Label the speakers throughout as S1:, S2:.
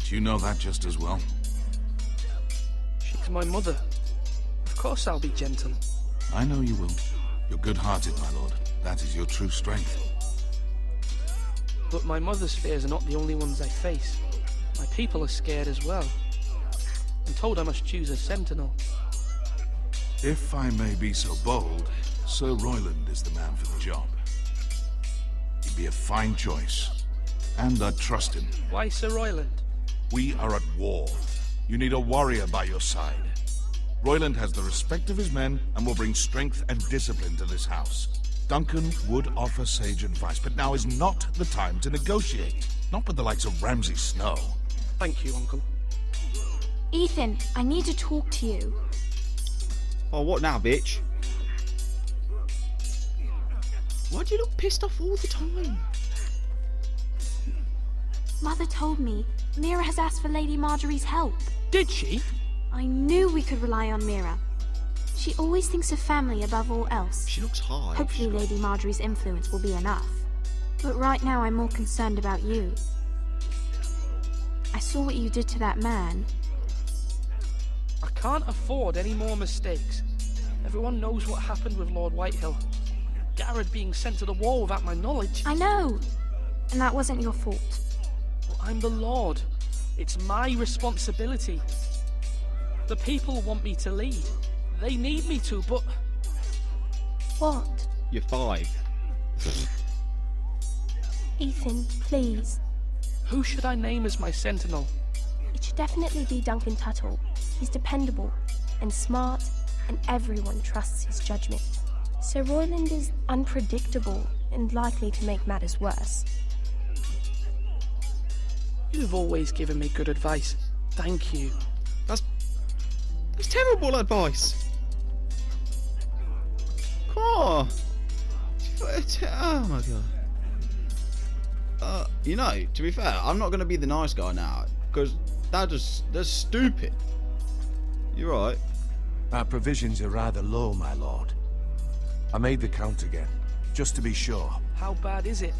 S1: Don't you know that just as well?
S2: She's my mother. Of course I'll be gentle.
S1: I know you will. You're good-hearted, my lord. That is your true strength.
S2: But my mother's fears are not the only ones I face. My people are scared as well. I'm told I must choose a sentinel.
S1: If I may be so bold, Sir Royland is the man for the job. He'd be a fine choice. And I'd trust him.
S2: Why Sir Royland?
S1: We are at war. You need a warrior by your side. Royland has the respect of his men and will bring strength and discipline to this house. Duncan would offer sage advice, but now is not the time to negotiate. Not with the likes of Ramsay Snow.
S2: Thank you, Uncle.
S3: Ethan, I need to talk to you.
S4: Oh, what now, bitch? Why do you look pissed off all the time?
S3: Mother told me Mira has asked for Lady Marjorie's help.
S2: Did she?
S3: I knew we could rely on Mira. She always thinks of family above all else.
S4: She looks high.
S3: Hopefully Lady Marjorie's influence will be enough. But right now I'm more concerned about you. I saw what you did to that man.
S2: I can't afford any more mistakes. Everyone knows what happened with Lord Whitehill. Garrett being sent to the war without my knowledge.
S3: I know. And that wasn't your fault.
S2: Well, I'm the Lord. It's my responsibility. The people want me to lead. They need me to, but...
S3: What?
S4: You're 5.
S3: Ethan, please.
S2: Who should I name as my sentinel?
S3: It should definitely be Duncan Tuttle. He's dependable and smart, and everyone trusts his judgment. Sir Royland is unpredictable and likely to make matters worse.
S2: You've always given me good advice. Thank you.
S4: That's terrible advice. Come on. Oh my god. You know, to be fair, I'm not going to be the nice guy now, because that's stupid. You're right.
S5: Our provisions are rather low, my lord. I made the count again, just to be sure.
S2: How bad is it?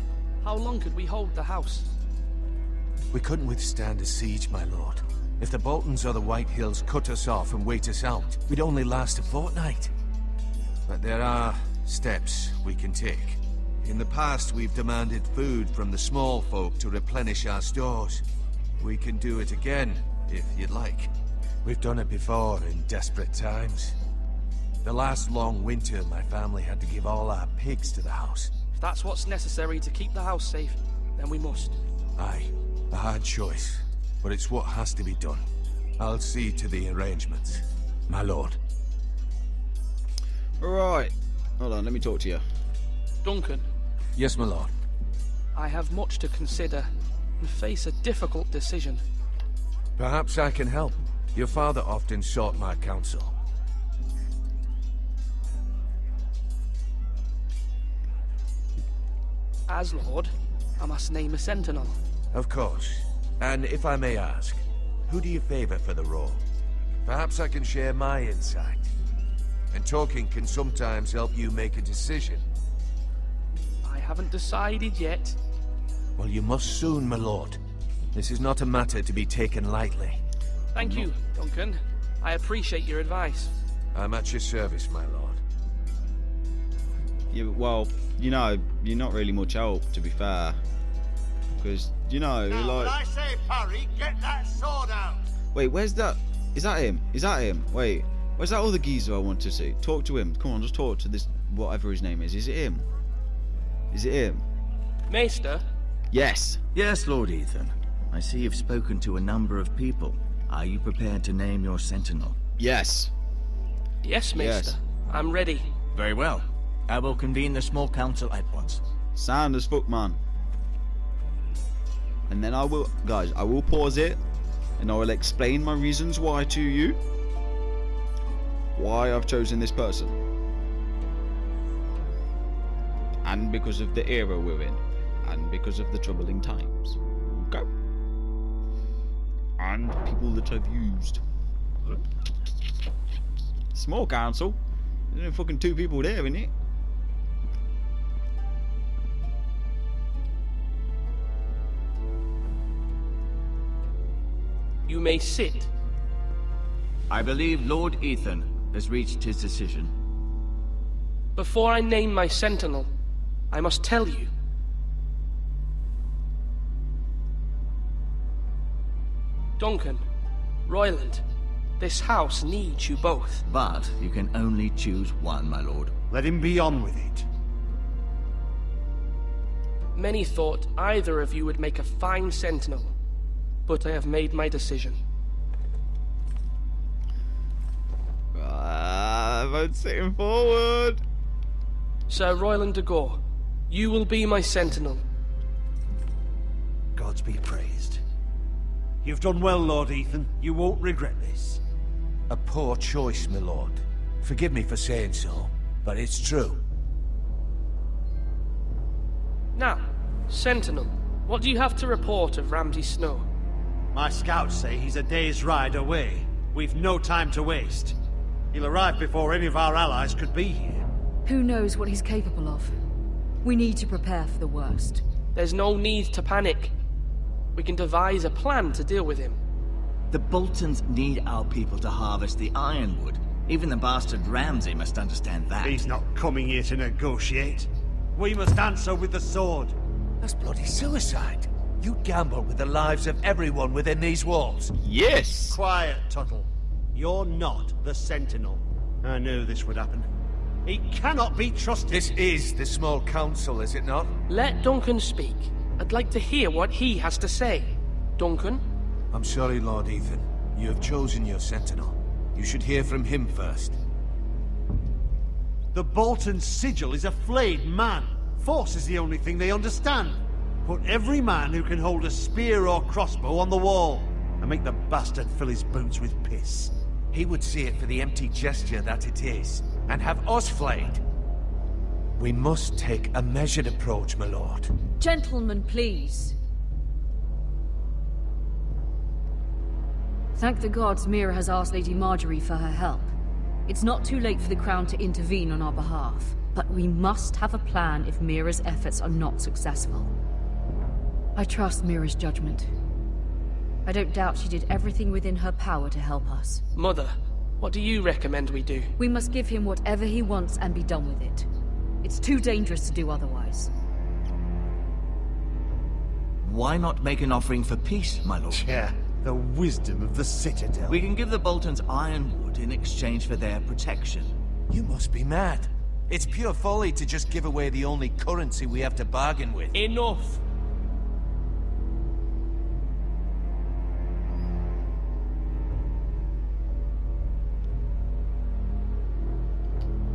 S2: How long could we hold the house?
S5: We couldn't withstand a siege, my lord. If the Boltons or the Whitehills cut us off and wait us out, we'd only last a fortnight. But there are steps we can take. In the past, we've demanded food from the small folk to replenish our stores. We can do it again, if you'd like. We've done it before in desperate times. The last long winter, my family had to give all our pigs to the house.
S2: If that's what's necessary to keep the house safe, then we must.
S5: Aye, a hard choice, but it's what has to be done. I'll see to the arrangements, my lord.
S4: Right. Hold on, let me talk to you.
S2: Duncan.
S5: Yes, my lord.
S2: I have much to consider and face a difficult decision.
S5: Perhaps I can help. Your father often sought my counsel.
S2: As Lord, I must name a sentinel.
S5: Of course. And if I may ask, who do you favor for the role? Perhaps I can share my insight. And talking can sometimes help you make a decision.
S2: I haven't decided yet.
S5: Well, you must soon, my lord. This is not a matter to be taken lightly.
S2: Thank you, Duncan. I appreciate your advice.
S5: I'm at your service, my lord.
S4: Yeah, well, you know, you're not really much help, to be fair. Because, you know,
S6: now,
S4: like...
S6: when I say parry, get that sword out!
S4: Wait, where's that? Is that him? Is that him? Wait, where's that other geezer I want to see? Talk to him. Come on, just talk to this, whatever his name is. Is it him? Is it him?
S2: Maester?
S4: Yes.
S7: Yes, Lord Ethan. I see you've spoken to a number of people. Are you prepared to name your sentinel?
S4: Yes.
S2: Yes, Maester.
S4: Yes.
S2: I'm ready.
S7: Very well. I will convene the small council at once.
S4: Sound as fuck, man. And then I will, guys, I will pause it, and I will explain my reasons why to you. Why I've chosen this person. And because of the era we're in. And because of the troubling times. Okay? And people that I've used. Small council. There's only fucking 2 people there, isn't it?
S2: You may sit.
S7: I believe Lord Ethan has reached his decision.
S2: Before I name my sentinel, I must tell you. Duncan, Royland, this house needs you both.
S7: But you can only choose one, my lord.
S6: Let him be on with it.
S2: Many thought either of you would make a fine sentinel, but I have made my decision.
S4: I'm sitting forward.
S2: Sir Royland de Gore, you will be my sentinel.
S6: Gods be praised. You've done well, Lord Ethan. You won't regret this.
S5: A poor choice, my lord. Forgive me for saying so, but it's true.
S2: Now, sentinel, what do you have to report of Ramsay Snow?
S6: My scouts say he's a day's ride away. We've no time to waste. He'll arrive before any of our allies could be here.
S8: Who knows what he's capable of? We need to prepare for the worst.
S2: There's no need to panic. We can devise a plan to deal with him.
S7: The Boltons need our people to harvest the ironwood. Even the bastard Ramsay must understand that.
S6: He's not coming here to negotiate. We must answer with the sword.
S5: That's bloody suicide. You gamble with the lives of everyone within these walls.
S4: Yes.
S6: Quiet, Tuttle. You're not the Sentinel. I knew this would happen. He cannot be trusted.
S5: This is the small council, is it not?
S2: Let Duncan speak. I'd like to hear what he has to say. Duncan?
S5: I'm sorry, Lord Ethan. You have chosen your sentinel. You should hear from him first.
S6: The Bolton sigil is a flayed man. Force is the only thing they understand. Put every man who can hold a spear or crossbow on the wall, and make the bastard fill his boots with piss.
S5: He would see it for the empty gesture that it is, and have us flayed. We must take a measured approach, my lord.
S8: Gentlemen, please. Thank the gods Mira has asked Lady Marjorie for her help. It's not too late for the Crown to intervene on our behalf, but we must have a plan if Mira's efforts are not successful. I trust Mira's judgment. I don't doubt she did everything within her power to help us.
S2: Mother, what do you recommend we do?
S8: We must give him whatever he wants and be done with it. It's too dangerous to do otherwise.
S7: Why not make an offering for peace, my lord?
S6: Yeah, the wisdom of the Citadel.
S7: We can give the Boltons ironwood in exchange for their protection.
S5: You must be mad. It's pure folly to just give away the only currency we have to bargain with.
S2: Enough!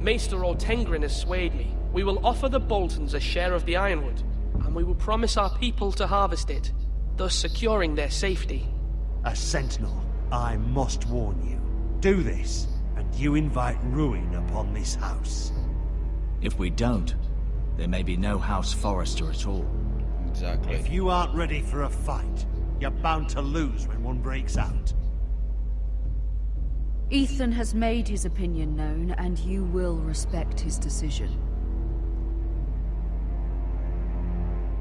S2: Maester Ortengrin has swayed me. We will offer the Boltons a share of the ironwood, and we will promise our people to harvest it, thus securing their safety.
S6: A sentinel, I must warn you. Do this, and you invite ruin upon this house.
S7: If we don't, there may be no House Forester at all.
S4: Exactly.
S6: If you aren't ready for a fight, you're bound to lose when one breaks out.
S8: Ethan has made his opinion known, and you will respect his decision.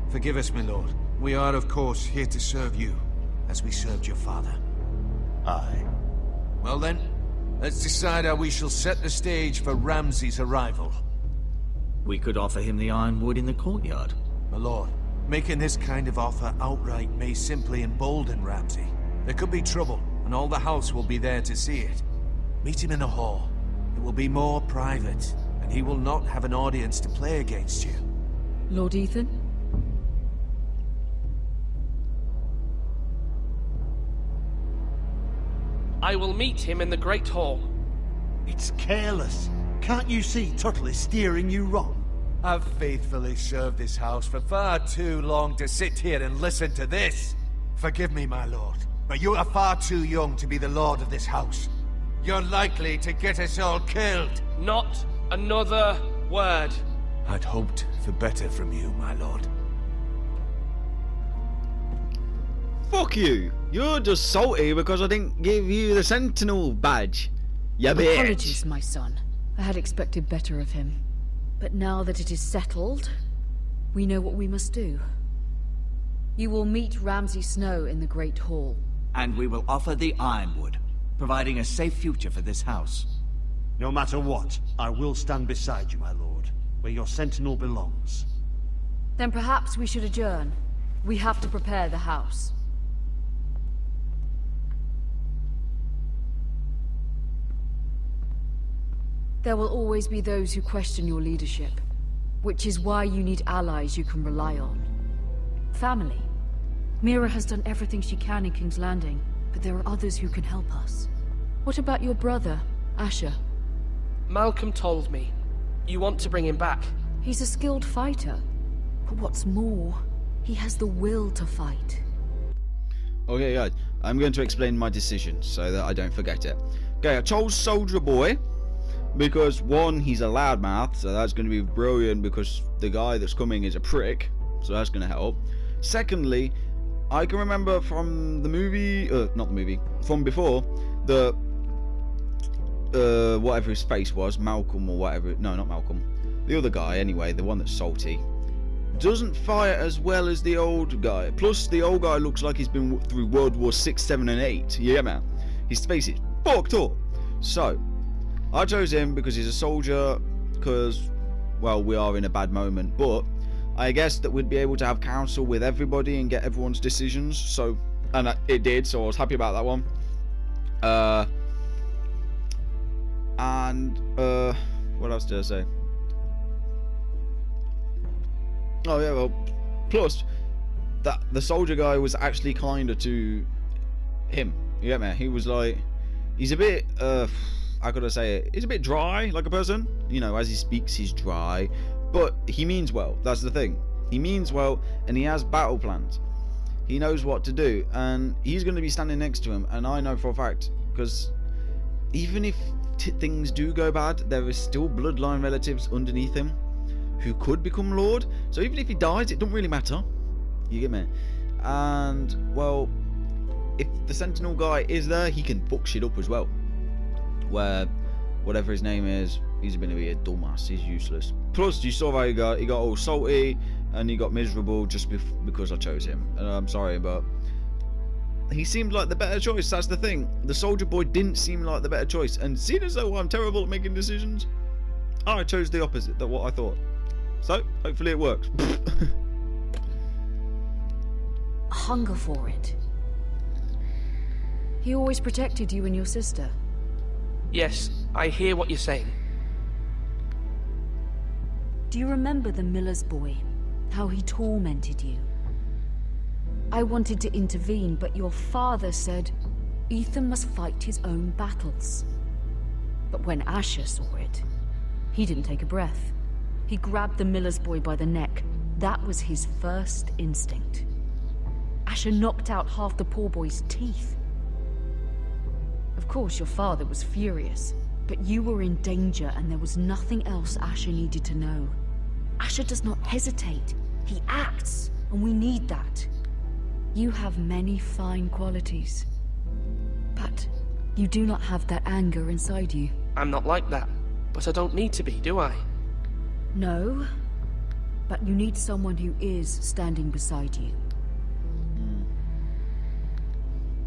S5: Forgive us, my lord. We are, of course, here to serve you, as we served your father.
S6: Aye.
S5: Well then, let's decide how we shall set the stage for Ramsay's arrival.
S7: We could offer him the ironwood in the courtyard.
S5: My lord, making this kind of offer outright may simply embolden Ramsay. There could be trouble, and all the house will be there to see it. Meet him in a hall. It will be more private, and he will not have an audience to play against you.
S8: Lord Ethan?
S2: I will meet him in the Great Hall.
S6: It's careless. Can't you see Tuttle is steering you wrong?
S5: I've faithfully served this house for far too long to sit here and listen to this. Forgive me, my lord, but you are far too young to be the lord of this house. You're likely to get us all killed.
S2: Not another word.
S5: I'd hoped for better from you, my lord.
S4: Fuck you! You're just salty because I didn't give you the Sentinel badge. Ya bitch.
S8: Apologies, my son. I had expected better of him. But now that it is settled, we know what we must do. You will meet Ramsay Snow in the Great Hall.
S7: And we will offer the Ironwood, providing a safe future for this house.
S6: No matter what, I will stand beside you, my lord, where your sentinel belongs.
S8: Then perhaps we should adjourn. We have to prepare the house. There will always be those who question your leadership, which is why you need allies you can rely on. Family. Mira has done everything she can in King's Landing, but there are others who can help us. What about your brother, Asher?
S2: Malcolm told me. You want to bring him back.
S8: He's a skilled fighter. But what's more, he has the will to fight.
S4: Okay, guys, I'm going to explain my decision so that I don't forget it. Okay, I chose Soldier Boy because, one, he's a loudmouth, so that's going to be brilliant because the guy that's coming is a prick, so that's going to help. Secondly, I can remember from the movie, not the movie, from before, the whatever his face was, Malcolm or whatever, no, not Malcolm, the other guy anyway, the one that's salty, doesn't fire as well as the old guy. Plus, the old guy looks like he's been through World War 6, 7 and 8. Yeah, man. His face is fucked up. So, I chose him because he's a soldier, because, well, we are in a bad moment, but I guess that we'd be able to have counsel with everybody and get everyone's decisions, so, and it did, so I was happy about that one. What else did I say? Oh yeah, well, plus that the soldier guy was actually kinder to him. You get me? He was like, he's a bit, how could I say it? He's a bit dry, like a person. You know, as he speaks, he's dry, but he means well. That's the thing. He means well, and he has battle plans. He knows what to do, and he's going to be standing next to him. And I know for a fact, because even if things do go bad, there is still bloodline relatives underneath him who could become Lord. So even if he dies, it don't really matter. You get me? And, well, if the Sentinel guy is there, he can fuck shit up as well. Where, whatever his name is, he's going to be a dumbass. He's useless. Plus, you saw how he got all salty, and he got miserable just because I chose him. And I'm sorry, but he seemed like the better choice. That's the thing. The soldier boy didn't seem like the better choice. And seeing as though I'm terrible at making decisions, I chose the opposite than what I thought. So, hopefully it works.
S8: Hunger for it. He always protected you and your sister.
S2: Yes, I hear what you're saying.
S8: Do you remember the miller's boy? How he tormented you? I wanted to intervene, but your father said Ethan must fight his own battles. But when Asher saw it, he didn't take a breath. He grabbed the miller's boy by the neck. That was his first instinct. Asher knocked out half the poor boy's teeth. Of course, your father was furious, but you were in danger and there was nothing else Asher needed to know. Asher does not hesitate. He acts, and we need that. You have many fine qualities, but you do not have that anger inside you.
S2: I'm not like that, but I don't need to be, do I?
S8: No, but you need someone who is standing beside you.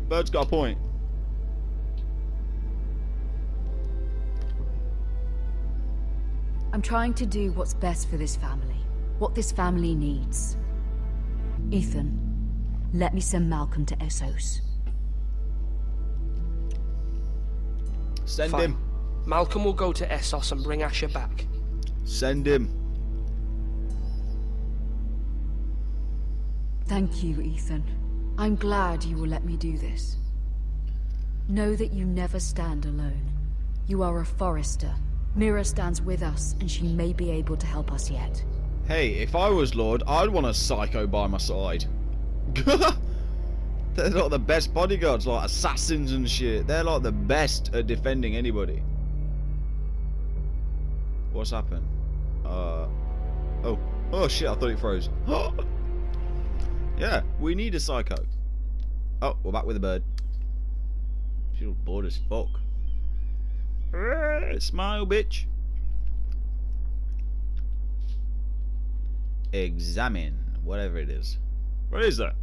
S4: Bird's got a point.
S8: I'm trying to do what's best for this family, what this family needs. Ethan, let me send Malcolm to Essos.
S4: Send
S2: Fine.
S4: him.
S2: Malcolm will go to Essos and bring Asher back.
S4: Send him.
S8: Thank you, Ethan. I'm glad you will let me do this. Know that you never stand alone. You are a Forester. Mira stands with us, and she may be able to help us yet.
S4: Hey, if I was Lord, I'd want a psycho by my side. They're like the best bodyguards, like assassins and shit. They're like the best at defending anybody. What's happened? Oh shit, I thought it froze. Yeah, we need a psycho. Oh, we're back with the bird. She's bored as fuck. Smile, bitch. Examine, whatever it is. What is that?